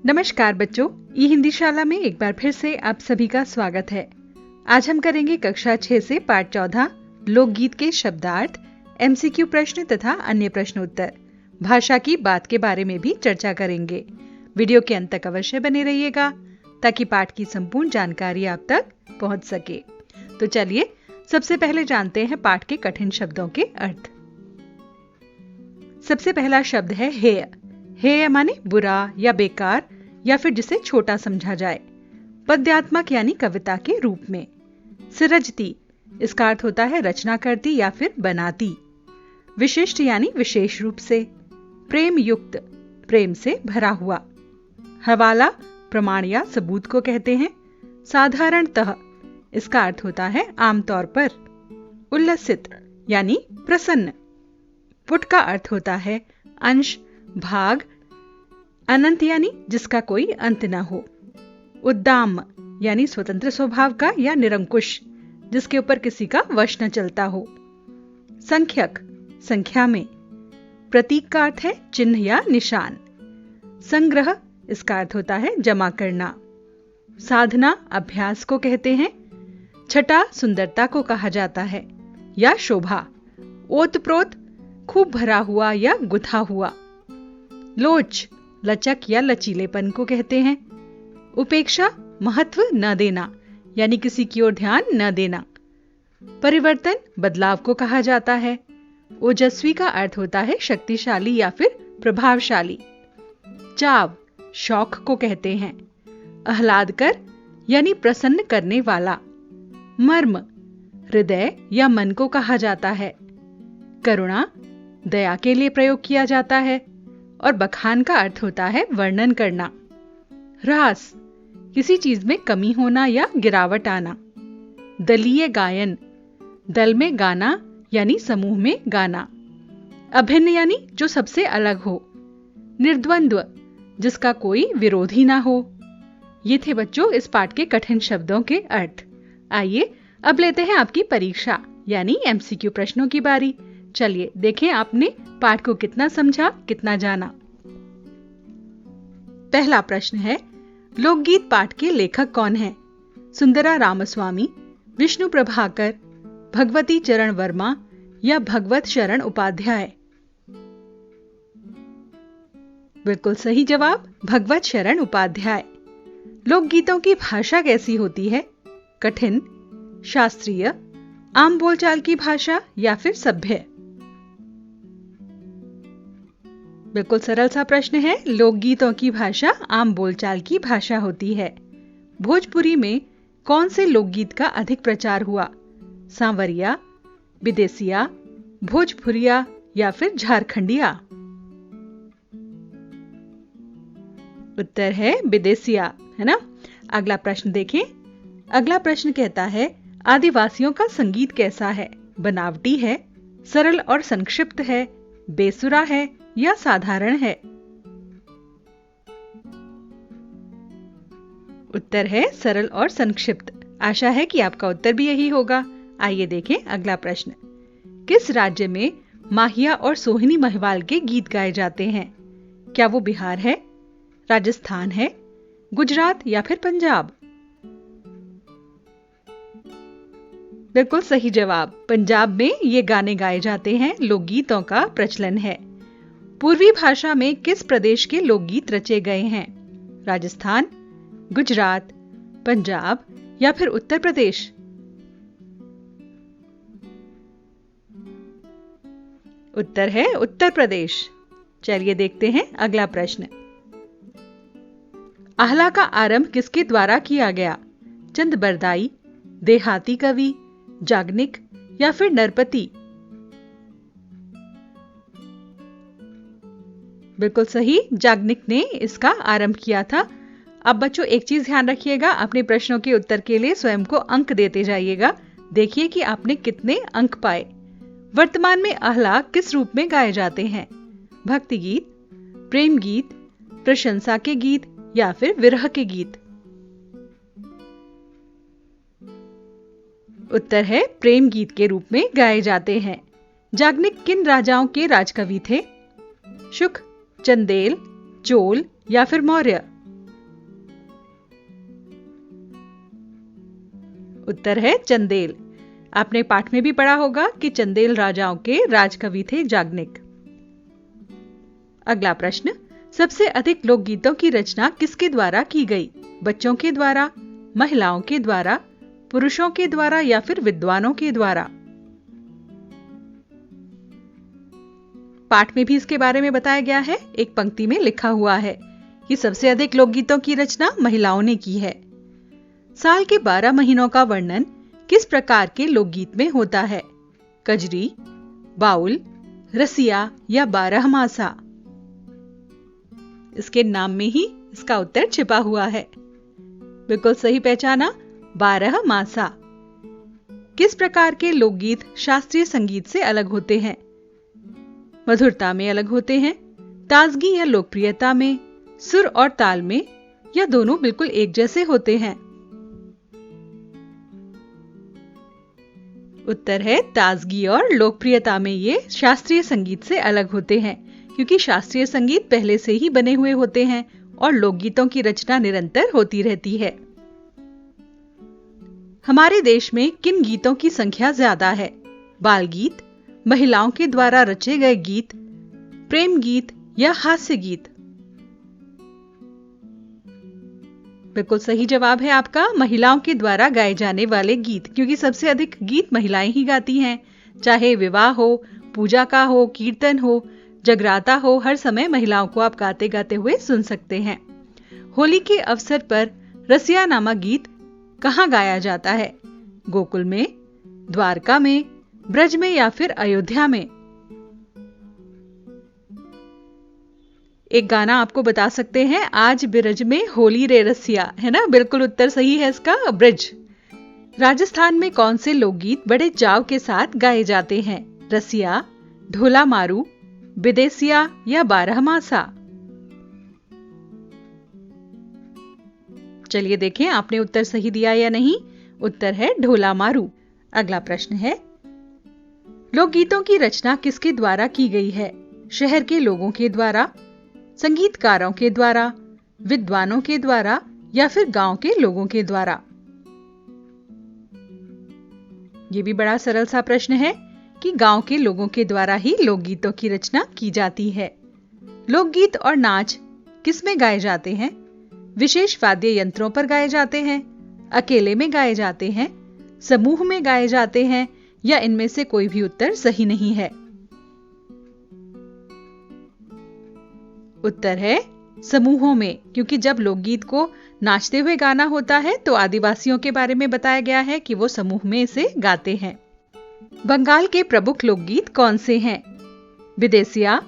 नमस्कार बच्चों, ई हिंदी शाला में एक बार फिर से आप सभी का स्वागत है। आज हम करेंगे कक्षा 6 से पाठ 14 लोकगीत के शब्दार्थ, एमसीक्यू प्रश्न तथा अन्य प्रश्नोत्तर, भाषा की बात के बारे में भी चर्चा करेंगे। वीडियो के अंत तक अवश्य बने रहिएगा ताकि पाठ की संपूर्ण जानकारी आप तक पहुंच सके। तो चलिए सबसे पहले जानते हैं पाठ के कठिन शब्दों के अर्थ। सबसे पहला शब्द है हेय। हेय माने बुरा या बेकार या फिर जिसे छोटा समझा जाए। पद्यात्मक यानी कविता के रूप में। सृजती, इसका अर्थ होता है रचना करती या फिर बनाती। विशिष्ट यानी विशेष रूप से। प्रेम युक्त, प्रेम से भरा हुआ। हवाला, प्रमाण या सबूत को कहते हैं। साधारणतः, इसका अर्थ होता है आमतौर पर। उल्लसित यानी प्रसन्न। पुट का अर्थ होता है अंश, भाग। अनंत यानी जिसका कोई अंत न हो। उद्दाम यानी स्वतंत्र स्वभाव का या निरंकुश, जिसके ऊपर किसी का वश न चलता हो। संख्यक, संख्या में। प्रतीक का अर्थ है चिन्ह या निशान। संग्रह, इसका अर्थ होता है जमा करना। साधना, अभ्यास को कहते हैं। छटा, सुंदरता को कहा जाता है या शोभा। ओतप्रोत, खूब भरा हुआ या गुथा हुआ। लोच, लचक या लचीलेपन को कहते हैं। उपेक्षा, महत्व न देना यानी किसी की ओर ध्यान न देना। परिवर्तन, बदलाव को कहा जाता है। ओजस्वी का अर्थ होता है शक्तिशाली या फिर प्रभावशाली। चाव, शौक को कहते हैं। आह्लादकर यानी प्रसन्न करने वाला। मर्म, हृदय या मन को कहा जाता है। करुणा, दया के लिए प्रयोग किया जाता है। और बखान का अर्थ होता है वर्णन करना। ह्रास, किसी चीज में कमी होना या गिरावट आना। दलीय गायन, दल में गाना यानी समूह में गाना। अभिन्न यानी जो सबसे अलग हो। निर्द्वंद्व, जिसका कोई विरोधी ना हो। ये थे बच्चों इस पाठ के कठिन शब्दों के अर्थ। आइए अब लेते हैं आपकी परीक्षा यानी एमसीक्यू प्रश्नों की बारी। चलिए देखें आपने पाठ को कितना समझा, कितना जाना। पहला प्रश्न है, लोकगीत पाठ के लेखक कौन हैं? सुंदरा रामस्वामी, विष्णु प्रभाकर, भगवती चरण वर्मा या भगवत शरण उपाध्याय? बिल्कुल सही जवाब, भगवत शरण उपाध्याय। लोकगीतों की भाषा कैसी होती है? कठिन, शास्त्रीय, आम बोलचाल की भाषा या फिर सभ्य? बिल्कुल सरल सा प्रश्न है। लोकगीतों की भाषा आम बोलचाल की भाषा होती है। भोजपुरी में कौन से लोकगीत का अधिक प्रचार हुआ? सांवरिया, विदेसिया, भोजपुरिया या फिर झारखंडिया? उत्तर है विदेसिया, है ना। अगला प्रश्न देखें। अगला प्रश्न कहता है, आदिवासियों का संगीत कैसा है? बनावटी है, सरल और संक्षिप्त है, बेसुरा है या साधारण है? उत्तर है सरल और संक्षिप्त। आशा है कि आपका उत्तर भी यही होगा। आइए देखें अगला प्रश्न। किस राज्य में माहिया और सोहिनी महिवाल के गीत गाए जाते हैं? क्या वो बिहार है, राजस्थान है, गुजरात या फिर पंजाब? बिल्कुल सही जवाब, पंजाब में ये गाने गाए जाते हैं। लोकगीतों का प्रचलन है। पूर्वी भाषा में किस प्रदेश के लोकगीत रचे गए हैं? राजस्थान, गुजरात, पंजाब या फिर उत्तर प्रदेश? उत्तर है उत्तर प्रदेश। चलिए देखते हैं अगला प्रश्न। आहला का आरंभ किसके द्वारा किया गया? चंद बरदाई, देहाती कवि, जागनिक या फिर नरपति? बिल्कुल सही, जागनिक ने इसका आरंभ किया था। अब बच्चों एक चीज ध्यान रखिएगा, अपने प्रश्नों के उत्तर के लिए स्वयं को अंक देते जाइएगा। देखिए कि आपने कितने अंक पाए। वर्तमान में आहला किस रूप में गाए जाते हैं? भक्ति गीत, प्रेम गीत, प्रशंसा के गीत या फिर विरह के गीत? उत्तर है प्रेम गीत के रूप में गाए जाते हैं। जागनिक किन राजाओं के राजकवि थे? शुक, चंदेल, चोल या फिर मौर्य? उत्तर है चंदेल। आपने पाठ में भी पढ़ा होगा कि चंदेल राजाओं के राजकवि थे जागनिक। अगला प्रश्न, सबसे अधिक लोकगीतों की रचना किसके द्वारा की गई? बच्चों के द्वारा, महिलाओं के द्वारा, पुरुषों के द्वारा या फिर विद्वानों के द्वारा? पाठ में भी इसके बारे में बताया गया है। एक पंक्ति में लिखा हुआ है कि सबसे अधिक लोकगीतों की रचना महिलाओं ने की है। साल के 12 महीनों का वर्णन किस प्रकार के लोकगीत में होता है? कजरी, बाउल, रसिया या बारहमासा? इसके नाम में ही इसका उत्तर छिपा हुआ है। बिल्कुल सही पहचाना, बारहमासा। किस प्रकार के लोकगीत शास्त्रीय संगीत से अलग होते हैं? मधुरता में अलग होते हैं, ताजगी या लोकप्रियता में, सुर और ताल में, या दोनों बिल्कुल एक जैसे होते हैं? उत्तर है ताजगी और लोकप्रियता में ये शास्त्रीय संगीत से अलग होते हैं, क्योंकि शास्त्रीय संगीत पहले से ही बने हुए होते हैं और लोकगीतों की रचना निरंतर होती रहती है। हमारे देश में किन गीतों की संख्या ज्यादा है? बाल गीत, महिलाओं के द्वारा रचे गए गीत, प्रेम गीत या हास्य गीत? बिल्कुल सही जवाब है आपका, महिलाओं के द्वारा गाए जाने वाले गीत, क्योंकि सबसे अधिक गीत महिलाएं ही गाती हैं। चाहे विवाह हो, पूजा का हो, कीर्तन हो, जगराता हो, हर समय महिलाओं को आप गाते गाते हुए सुन सकते हैं। होली के अवसर पर रसिया नामक गीत कहाँ गाया जाता है? गोकुल में, द्वारका में, ब्रज में या फिर अयोध्या में? एक गाना आपको बता सकते हैं, आज ब्रज में होली रे रसिया, है ना? बिल्कुल उत्तर सही है इसका, ब्रज। राजस्थान में कौन से लोकगीत बड़े चाव के साथ गाए जाते हैं? रसिया, ढोला मारू, विदेसिया या बारहमासा? चलिए देखें आपने उत्तर सही दिया या नहीं। उत्तर है ढोला मारू। अगला प्रश्न है, लोकगीतों की रचना किसके द्वारा की गई है? शहर के लोगों के द्वारा, संगीतकारों के द्वारा, विद्वानों के द्वारा या फिर गांव के लोगों के द्वारा? यह भी बड़ा सरल सा प्रश्न है कि गांव के लोगों के द्वारा ही लोकगीतों की रचना की जाती है। लोकगीत और नाच किसमें गाए जाते हैं? विशेष वाद्य यंत्रों पर गाए जाते हैं, अकेले में गाए जाते हैं, समूह में गाए जाते हैं, या इनमें से कोई भी उत्तर सही नहीं है? उत्तर है समूहों में, क्योंकि जब लोकगीत को नाचते हुए गाना होता है तो आदिवासियों के बारे में बताया गया है कि वो समूह में इसे गाते हैं। बंगाल के प्रमुख लोकगीत कौन से हैं? विदेसिया,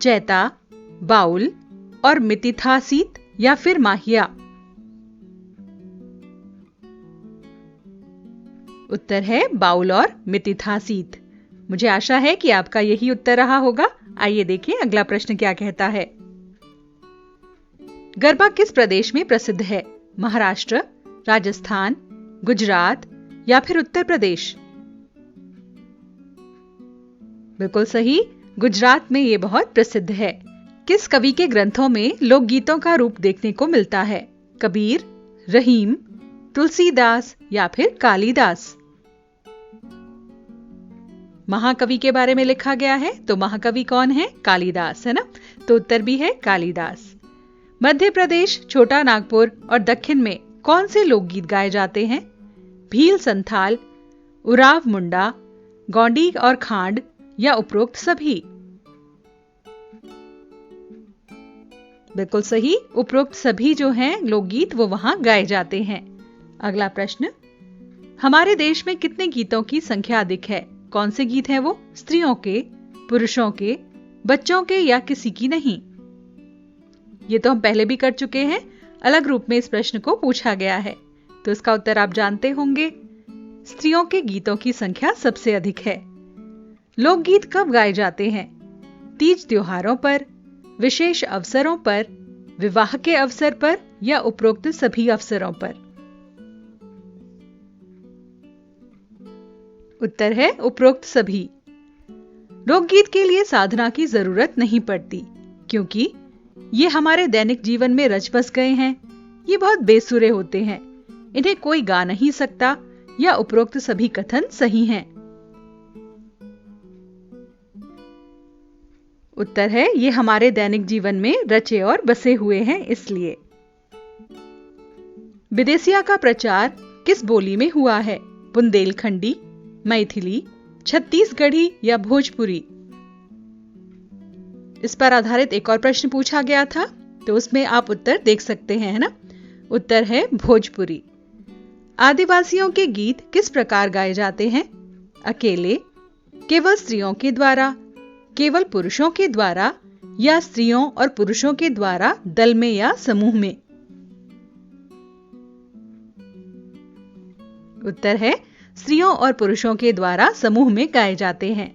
चैता, बाउल और मितिथासीत या फिर माहिया? उत्तर है बाउल और मितिथासीत। मुझे आशा है कि आपका यही उत्तर रहा होगा। आइए देखें अगला प्रश्न क्या कहता है। गरबा किस प्रदेश में प्रसिद्ध है? महाराष्ट्र, राजस्थान, गुजरात या फिर उत्तर प्रदेश? बिल्कुल सही, गुजरात में ये बहुत प्रसिद्ध है। किस कवि के ग्रंथों में लोकगीतों का रूप देखने को मिलता है? कबीर, रहीम, तुलसीदास या फिर कालिदास? महाकवि के बारे में लिखा गया है, तो महाकवि कौन है? कालिदास, है ना? तो उत्तर भी है कालिदास। मध्य प्रदेश, छोटा नागपुर और दक्षिण में कौन से लोकगीत गाए जाते हैं? भील संथाल, उराव मुंडा, गोंडी और खांड या उपरोक्त सभी? बिल्कुल सही, उपरोक्त सभी जो हैं लोकगीत वो वहां गाए जाते हैं। अगला प्रश्न, हमारे देश में कितने गीतों की संख्या अधिक है? कौन से गीत हैं वो? स्त्रियों के, पुरुषों के, बच्चों के या किसी की नहीं? ये तो हम पहले भी कर चुके हैं, अलग रूप में इस प्रश्न को पूछा गया है, तो इसका उत्तर आप जानते होंगे। स्त्रियों के गीतों की संख्या सबसे अधिक है। लोकगीत कब गाए जाते हैं? तीज त्योहारों पर, विशेष अवसरों पर, विवाह के अवसर पर या उपरोक्त सभी अवसरों पर? उत्तर है उपरोक्त सभी। लोकगीत के लिए साधना की जरूरत नहीं पड़ती, क्योंकि ये हमारे दैनिक जीवन में रच बस गए हैं। ये बहुत बेसुरे होते हैं, इन्हें कोई गा नहीं सकता या उपरोक्त सभी कथन सही हैं? उत्तर है ये हमारे दैनिक जीवन में रचे और बसे हुए हैं इसलिए। विदेशिया का प्रचार किस बोली में हुआ है? बुंदेलखंडी, मैथिली, छत्तीसगढ़ी या भोजपुरी? इस पर आधारित एक और प्रश्न पूछा गया था, तो उसमें आप उत्तर देख सकते हैं, है ना? उत्तर है भोजपुरी। आदिवासियों के गीत किस प्रकार गाए जाते हैं? अकेले, केवल स्त्रियों के द्वारा, केवल पुरुषों के द्वारा या स्त्रियों और पुरुषों के द्वारा दल में या समूह में? उत्तर है स्त्रियों और पुरुषों के द्वारा समूह में गाए जाते हैं।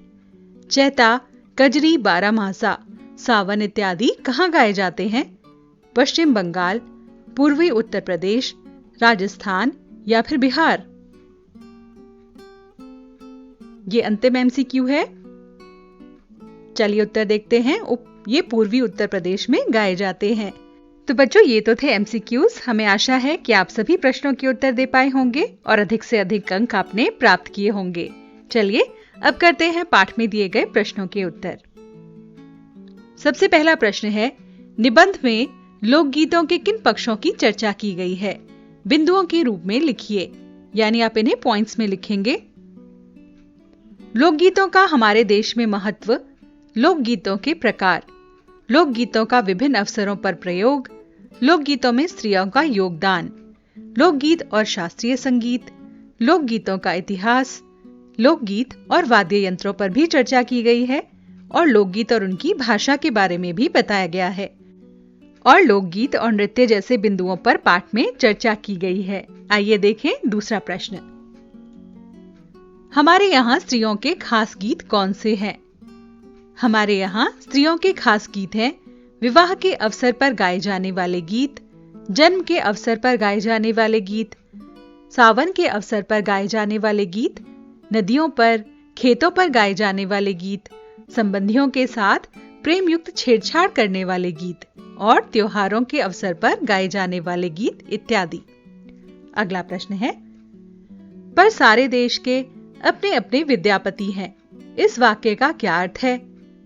चैता, कजरी, बारामासा, सावन इत्यादि कहाँ गाए जाते हैं? पश्चिम बंगाल, पूर्वी उत्तर प्रदेश, राजस्थान या फिर बिहार? ये अंतिम एमसीक्यू है। चलिए उत्तर देखते हैं। ये पूर्वी उत्तर प्रदेश में गाए जाते हैं। तो बच्चों, ये तो थे एमसीक्यूज। हमें आशा है कि आप सभी प्रश्नों के उत्तर दे पाए होंगे और अधिक से अधिक अंक आपने प्राप्त किए होंगे। चलिए अब करते हैं पाठ में दिए गए प्रश्नों के उत्तर। सबसे पहला प्रश्न है, निबंध में लोकगीतों के किन पक्षों की चर्चा की गई है? बिंदुओं के रूप में लिखिए, यानी आप इन्हें पॉइंट्स में लिखेंगे। लोकगीतों का हमारे देश में महत्व, लोकगीतों के प्रकार, लोकगीतों का विभिन्न अवसरों पर प्रयोग, लोकगीतों में स्त्रियों का योगदान, लोकगीत और शास्त्रीय संगीत, लोकगीतों का इतिहास, लोकगीत और वाद्य यंत्रों पर भी चर्चा की गई है और लोकगीत और उनकी भाषा के बारे में भी बताया गया है और लोकगीत और नृत्य जैसे बिंदुओं पर पाठ में चर्चा की गई है। आइए देखें दूसरा प्रश्न। हमारे यहाँ स्त्रियों के खास गीत कौन से हैं? हमारे यहाँ स्त्रियों के खास गीत हैं विवाह के अवसर पर गाए जाने वाले गीत, जन्म के अवसर पर गाए जाने वाले गीत, सावन के अवसर पर गाए जाने वाले गीत, नदियों पर, खेतों पर गाए जाने वाले गीत, संबंधियों के साथ प्रेम युक्त छेड़छाड़ करने वाले गीत और त्योहारों के अवसर पर गाए जाने वाले गीत इत्यादि। अगला प्रश्न है, पर सारे देश के अपने अपने विद्यापति हैं। इस वाक्य का क्या अर्थ है?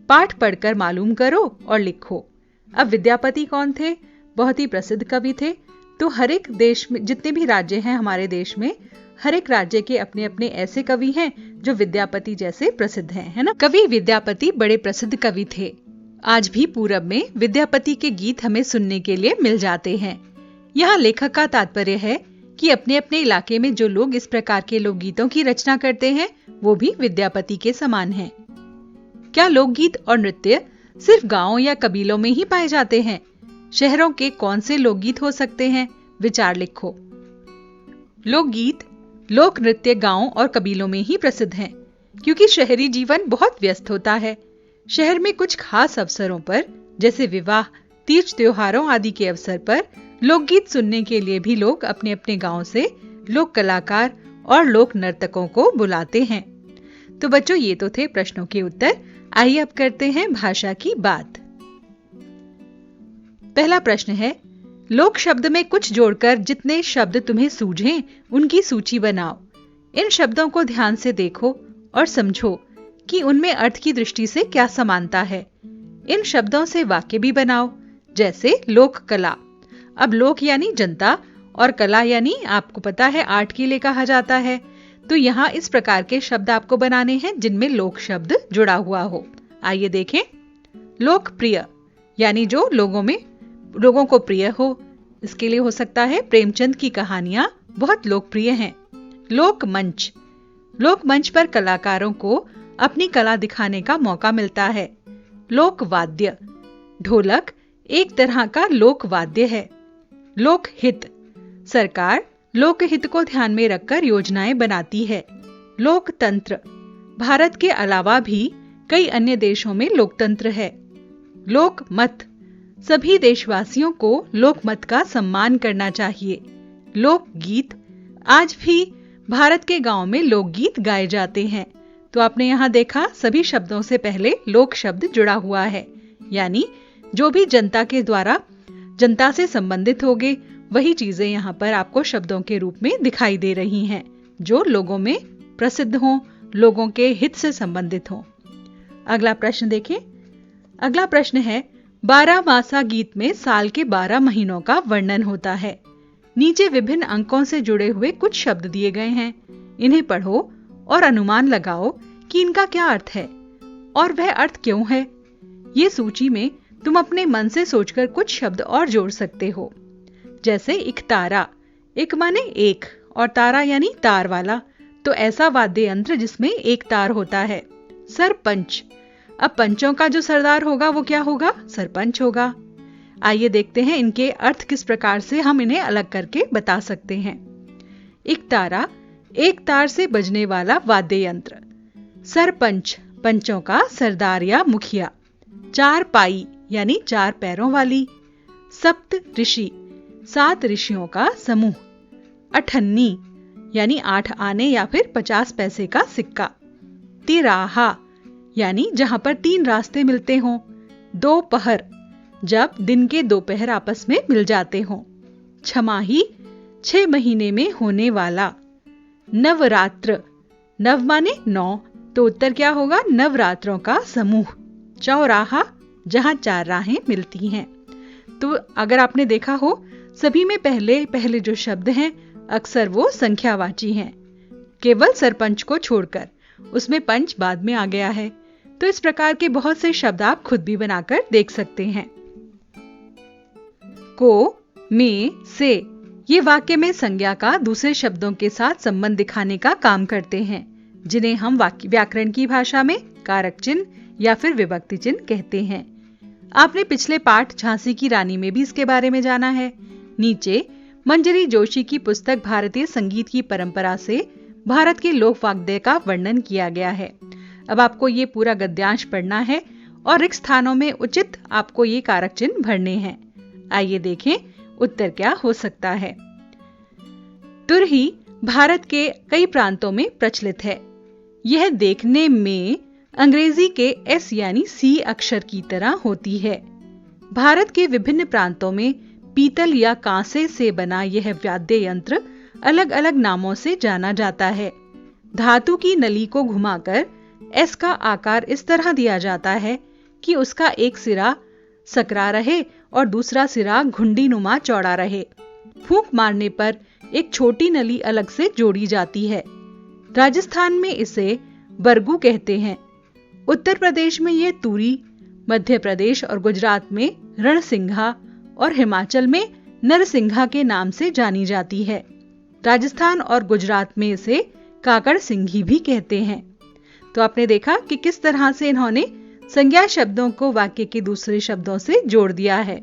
पाठ पढ़कर मालूम करो और लिखो। अब विद्यापति कौन थे? बहुत ही प्रसिद्ध कवि थे। तो हर एक देश में, जितने भी राज्य हैं हमारे देश में, हर एक राज्य के अपने अपने ऐसे कवि हैं जो विद्यापति जैसे प्रसिद्ध हैं, है ना? कवि विद्यापति बड़े प्रसिद्ध कवि थे। आज भी पूरब में विद्यापति के गीत हमें सुनने के लिए मिल जाते हैं। यहाँ लेखक का तात्पर्य है कि अपने अपने इलाके में जो लोग इस प्रकार के लोकगीतों की रचना करते हैं वो भी विद्यापति के समान हैं। क्या लोकगीत और नृत्य सिर्फ गांवों या कबीलों में ही पाए जाते हैं? शहरों के कौन से लोकगीत हो सकते हैं? विचार लिखो। लोकगीत, लोक नृत्य गांवों और कबीलों में ही प्रसिद्ध हैं, क्योंकि शहरी जीवन बहुत व्यस्त होता है। शहर में कुछ खास अवसरों पर, जैसे विवाह, तीज त्योहारों आदि के अवसर पर लोकगीत सुनने के लिए भी लोग अपने अपने गांव से लोक कलाकार और लोक नर्तकों को बुलाते हैं। तो बच्चों, ये तो थे प्रश्नों के उत्तर। आइए अब करते हैं भाषा की बात। पहला प्रश्न है, लोक शब्द में कुछ जोड़कर जितने शब्द तुम्हें सूझें उनकी सूची बनाओ। इन शब्दों को ध्यान से देखो और समझो कि उनमें अर्थ की दृष्टि से क्या समानता है। इन शब्दों से वाक्य भी बनाओ, जैसे लोक कला। अब लोक यानी जनता और कला यानी आपको पता है आर्ट के लिए कहा जाता है। तो यहाँ इस प्रकार के शब्द आपको बनाने हैं जिनमें लोक शब्द जुड़ा हुआ हो। आइए देखें। लोकप्रिय यानी जो लोगों को प्रिय हो। इसके लिए हो सकता है प्रेमचंद की कहानियां बहुत लोकप्रिय हैं। लोकमंच, लोकमंच पर कलाकारों को अपनी कला दिखाने का मौका मिलता है। लोकवाद्य, ढोलक एक तरह का लोकवाद्य है। लोकहित, सरकार लोकहित को ध्यान में रखकर योजनाएं बनाती है। लोकतंत्र, भारत के अलावा भी कई अन्य देशों में लोकतंत्र है। लोकमत, सभी देशवासियों को लोकमत का सम्मान करना चाहिए। लोकगीत, आज भी भारत के गांव में लोकगीत गाए जाते हैं। तो आपने यहाँ देखा सभी शब्दों से पहले लोक शब्द जुड़ा हुआ है, यानी जो भी जनता के द्वारा जनता से संबंधित होंगे वही चीजें यहाँ पर आपको शब्दों के रूप में दिखाई दे रही हैं। जो लोगों में प्रसिद्ध हों, लोगों के हित से संबंधित हों। अगला प्रश्न देखें। अगला प्रश्न है, 12 मासा गीत में साल के 12 महीनों का वर्णन होता है। नीचे विभिन्न अंकों से जुड़े हुए कुछ शब्द दिए गए हैं। इन्हें पढ़ो और अनुमान लगाओ कि इनका क्या अर्थ है और वह अर्थ क्यों है। ये सूची में तुम अपने मन से सोचकर कुछ शब्द और जोड़ सकते हो। जैसे इकतारा, एक माने एक और तारा यानी तार वाला, तो ऐसा वाद्य यंत्र जिसमें एक तार होता है। सरपंच, अब पंचों का जो सरदार होगा वो क्या होगा? सरपंच होगा। आइए देखते हैं इनके अर्थ किस प्रकार से हम इन्हें अलग करके बता सकते हैं। इकतारा, एक तार से बजने वाला वाद्य यंत्र। सरपंच, पंचों का सरदार या मुखिया। चार पाई यानी 4 पैरों वाली। सप्त ऋषि, 7 ऋषियों का समूह। अठन्नी यानी 8 आने या फिर 50 पैसे का सिक्का। तिराहा यानी जहां पर 3 रास्ते मिलते हों। दोपहर, जब दिन के दोपहर आपस में मिल जाते हों। छमाही, 6 महीने में होने वाला। नवरात्र, नव माने 9, तो उत्तर क्या होगा? नवरात्रों का समूह। चौराहा, जहां 4 राहें मिलती हैं। तो अगर आपने देखा हो, सभी में पहले पहले जो शब्द हैं अक्सर वो संख्यावाची हैं, केवल सरपंच को छोड़कर। उसमें पंच बाद में आ गया है। तो इस प्रकार के बहुत से शब्द आप खुद भी बनाकर देख सकते हैं। को, में, से ये वाक्य में संज्ञा का दूसरे शब्दों के साथ संबंध दिखाने का काम करते हैं, जिन्हें हम व्याकरण की भाषा में कारक चिन्ह या फिर विभक्ति चिन्ह कहते हैं। आपने पिछले पाठ झांसी की रानी में भी इसके बारे में जाना है। नीचे मंजरी जोशी की पुस्तक भारतीय संगीत की परंपरा से भारत के लोक वाद्य का वर्णन किया गया है। अब आपको ये पूरा गद्यांश पढ़ना है और रिक्त स्थानों में उचित आपको ये कारक चिन्ह भरने हैं। आइए देखें उत्तर क्या हो सकता है। तुरही भारत के कई प्रांतों में प्रचलित है। यह देखने में अंग्रेजी के एस यानी सी अक्षर की तरह होती है। भारत के विभिन्न प्रांतों में पीतल या कांसे से बना यह वाद्य यंत्र अलग अलग नामों से जाना जाता है। धातु की नली को घुमाकर एस का आकार इस तरह दिया जाता है कि उसका एक सिरा सकरा रहे और दूसरा सिरा घुंडी नुमा चौड़ा रहे। फूंक मारने पर एक छोटी नली अलग से जोड़ी जाती है। राजस्थान में इसे बरगू कहते हैं। उत्तर प्रदेश में ये तूरी, मध्य प्रदेश और गुजरात में रणसिंघा और हिमाचल में नरसिंघा के नाम से जानी जाती है। राजस्थान और गुजरात में इसे काकड़ सिंघी भी कहते हैं। तो आपने देखा कि किस तरह से इन्होंने संज्ञा शब्दों को वाक्य के दूसरे शब्दों से जोड़ दिया है।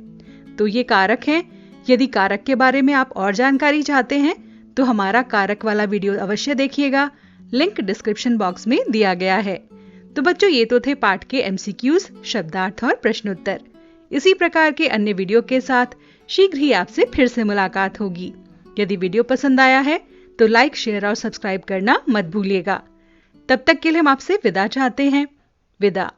तो ये कारक हैं। यदि कारक के बारे में आप और जानकारी चाहते हैं तो हमारा कारक वाला वीडियो अवश्य देखिएगा। लिंक डिस्क्रिप्शन बॉक्स में दिया गया है। तो बच्चों, ये तो थे पाठ के एमसीक्यूज, शब्दार्थ और प्रश्नोत्तर। इसी प्रकार के अन्य वीडियो के साथ शीघ्र ही आपसे फिर से मुलाकात होगी। यदि वीडियो पसंद आया है तो लाइक, शेयर और सब्सक्राइब करना मत भूलिएगा। तब तक के लिए हम आपसे विदा चाहते हैं। विदा।